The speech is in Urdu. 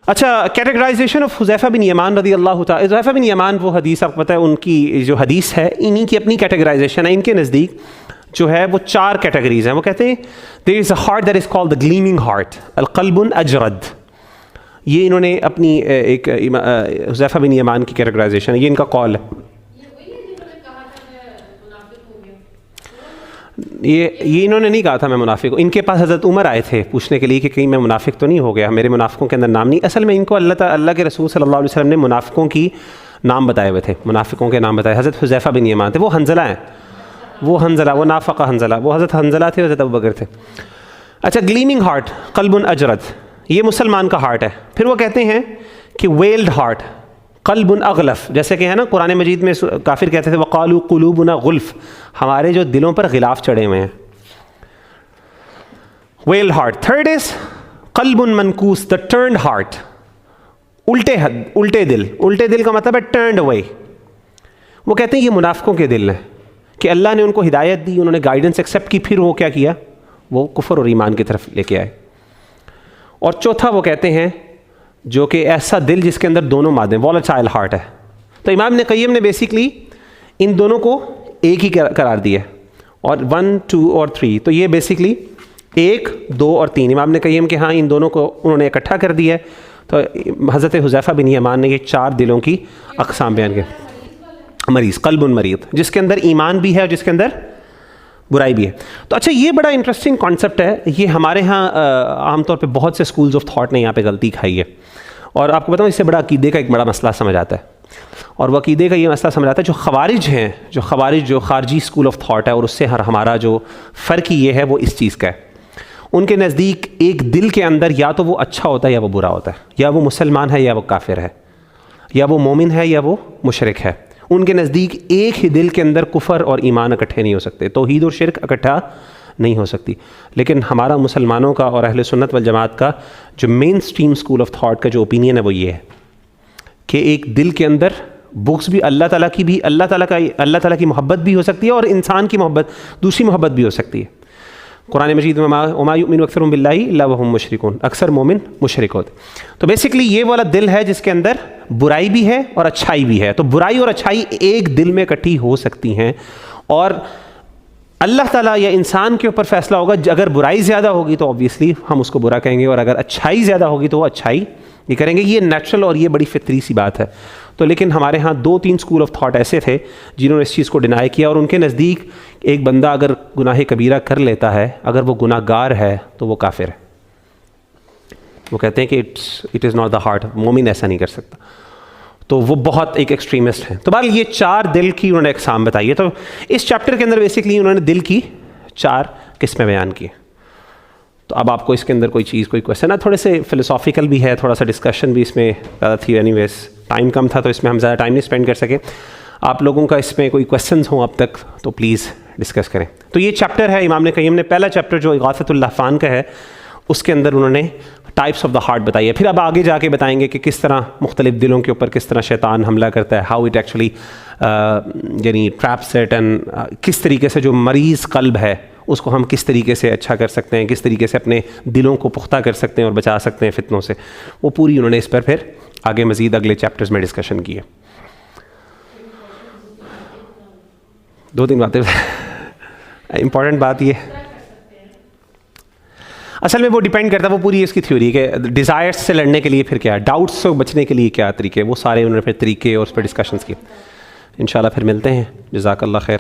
اچھا، کیٹیگرائزیشن آف حذیفہ بن یمان رضی اللہ تعالیٰ. حذیفہ بن یمان وہ حدیث آپ کو پتہ ہے، ان کی جو حدیث ہے انہی کی اپنی کیٹیگرائزیشن ہے. ان کے نزدیک جو ہے وہ 4 کیٹیگریز ہیں. وہ کہتے ہیں there is a heart that is called the gleaming heart, القلب اجرد. یہ انہوں نے اپنی ایک حذیفہ بن یمان کی کیٹیگرائزیشن ہے، یہ ان کا قول ہے. یہ انہوں نے نہیں کہا تھا میں منافق ہوں. ان کے پاس حضرت عمر آئے تھے پوچھنے کے لیے کہ کہیں میں منافق تو نہیں ہو گیا، میرے منافقوں کے اندر نام نہیں. اصل میں ان کو اللہ کے رسول صلی اللہ علیہ وسلم نے منافقوں کی نام بتائے ہوئے تھے، منافقوں کے نام بتائے. حضرت حذیفہ بن یمان تھے، وہ حنظلہ ہیں، وہ حنظلہ، وہ نافقہ حنظلہ، وہ حضرت حنظلہ تھے، حضرت ابوبکر تھے. اچھا، گلیمنگ ہارٹ، قلب اجرد، یہ مسلمان کا ہارٹ ہے. پھر وہ کہتے ہیں کہ ویلڈ ہارٹ، قلب اغلف، جیسے کہ ہے نا قرآن مجید میں کافر کہتے تھے وقالوا قلوبنا غلف، ہمارے جو دلوں پر غلاف چڑھے ہوئے ہیں. Valid heart. تھرڈ از قلب منکوس، دا ٹرنڈ ہارٹ، الٹے دل. الٹے دل کا مطلب ہے ٹرنڈ اوے. وہ کہتے ہیں یہ منافقوں کے دل ہیں کہ اللہ نے ان کو ہدایت دی، انہوں نے گائیڈنس ایکسیپٹ کی، پھر وہ کیا کیا، وہ کفر اور ایمان کی طرف لے کے آئے. اور چوتھا وہ کہتے ہیں جو کہ ایسا دل جس کے اندر دونوں مادے، والیٹائل ہارٹ ہے. تو امام ابن قیم نے بیسکلی ان دونوں کو ایک ہی قرار دیا، اور 1 2 اور 3. تو یہ بیسکلی 1 2 اور 3 امام ابن قیم کے ہاں ان دونوں کو انہوں نے اکٹھا کر دیا ہے. تو حضرت حذیفہ بن یمان نے یہ 4 دلوں کی اقسام بیان کی. مریض، قلب مریض، جس کے اندر ایمان بھی ہے اور جس کے اندر برائی بھی ہے. تو اچھا، یہ بڑا انٹرسٹنگ کانسیپٹ ہے. یہ ہمارے ہاں عام طور پہ بہت سے اسکولز آف تھاٹ نے یہاں پہ غلطی کھائی ہے. اور آپ کو بتاؤں اس سے بڑا عقیدے کا ایک بڑا مسئلہ سمجھ آتا ہے. اور وہ عقیدے کا یہ مسئلہ سمجھ آتا ہے جو خوارج ہیں، جو خارجی اسکول آف تھاٹ ہے، اور اس سے ہمارا جو فرق ہی یہ ہے وہ اس چیز کا ہے. ان کے نزدیک ایک دل کے اندر یا تو وہ اچھا ہوتا ہے یا وہ برا ہوتا ہے، یا وہ مسلمان ہے یا وہ کافر ہے، یا وہ مومن ہے یا وہ مشرک ہے. ان کے نزدیک ایک ہی دل کے اندر کفر اور ایمان اکٹھے نہیں ہو سکتے، توحید اور شرک اکٹھا نہیں ہو سکتی. لیکن ہمارا مسلمانوں کا اور اہل سنت والجماعت کا جو مین سٹریم اسکول آف تھاٹ کا جو اوپینین ہے وہ یہ ہے کہ ایک دل کے اندر بغض بھی اللہ تعالیٰ کی بھی، اللہ تعالیٰ کی محبت بھی ہو سکتی ہے، اور انسان کی محبت، دوسری محبت بھی ہو سکتی ہے. قرآن مجید میں وما یؤمن اکثرهم باللہ الا وهم مشرکون، اکثر مومن مشرک ہوتے. تو بیسکلی یہ والا دل ہے جس کے اندر برائی بھی ہے اور اچھائی بھی ہے. تو برائی اور اچھائی ایک دل میں اکٹھی ہو سکتی ہیں، اور اللہ تعالیٰ یا انسان کے اوپر فیصلہ ہوگا. اگر برائی زیادہ ہوگی تو آبویسلی ہم اس کو برا کہیں گے، اور اگر اچھائی زیادہ ہوگی تو وہ اچھائی یہ کریں گے. یہ نیچرل اور یہ بڑی فطری سی بات ہے. تو لیکن ہمارے ہاں 2-3 اسکول آف تھاٹ ایسے تھے جنہوں نے اس چیز کو ڈینائی کیا، اور ان کے نزدیک ایک بندہ اگر گناہ کبیرہ کر لیتا ہے، اگر وہ گناہ گار ہے تو وہ کافر ہے. وہ کہتے ہیں کہ it is not the heart, مومن ایسا نہیں کر سکتا. تو وہ بہت ایک ایکسٹریمسٹ ہیں. تو بہرحال یہ 4 دل کی انہوں نے اقسام بتائی ہے. تو اس چیپٹر کے اندر بیسکلی انہوں نے دل کی 4 قسمیں بیان کی. تو اب آپ کو اس کے اندر کوئی چیز، کوئی کویسچن ہے، تھوڑے سے فلسافیکل بھی ہے، تھوڑا سا ڈسکشن بھی اس میں زیادہ تھی. اینی ویز ٹائم کم تھا تو اس میں ہم زیادہ ٹائم نہیں اسپینڈ کر سکے. آپ لوگوں کا اس میں کوئی کویسچنز ہوں اب تک تو پلیز ڈسکس کریں. تو یہ چیپٹر ہے امام ابن قیم نے پہلا چیپٹر جو اغاثۃ اللہفان کا ہے، اس کے اندر انہوں نے ٹائپس آف دا ہارٹ بتائی ہے. پھر اب آگے جا کے بتائیں گے کہ کس طرح مختلف دلوں کے اوپر کس طرح شیطان حملہ کرتا ہے، ہاؤ اٹ ایکچولی یعنی ٹریپس اٹ، اینڈ کس طریقے سے جو مریض قلب ہے اس کو ہم کس طریقے سے اچھا کر سکتے ہیں، کس طریقے سے اپنے دلوں کو پختہ کر سکتے ہیں اور بچا سکتے ہیں فتنوں سے. وہ پوری انہوں نے اس پر پھر آگے مزید اگلے چیپٹرز میں ڈسکشن کی ہے. 2-3 باتیں امپورٹنٹ بات یہ اصل میں وہ ڈیپینڈ کرتا ہے، وہ پوری اس کی تھیوری کہ ڈیزائرس سے لڑنے کے لیے پھر کیا، ڈاؤٹس سے بچنے کے لیے کیا طریقے، وہ سارے انہوں نے پھر طریقے اور اس پہ ڈسکشنز کی. انشاءاللہ پھر ملتے ہیں. جزاک اللہ خیر.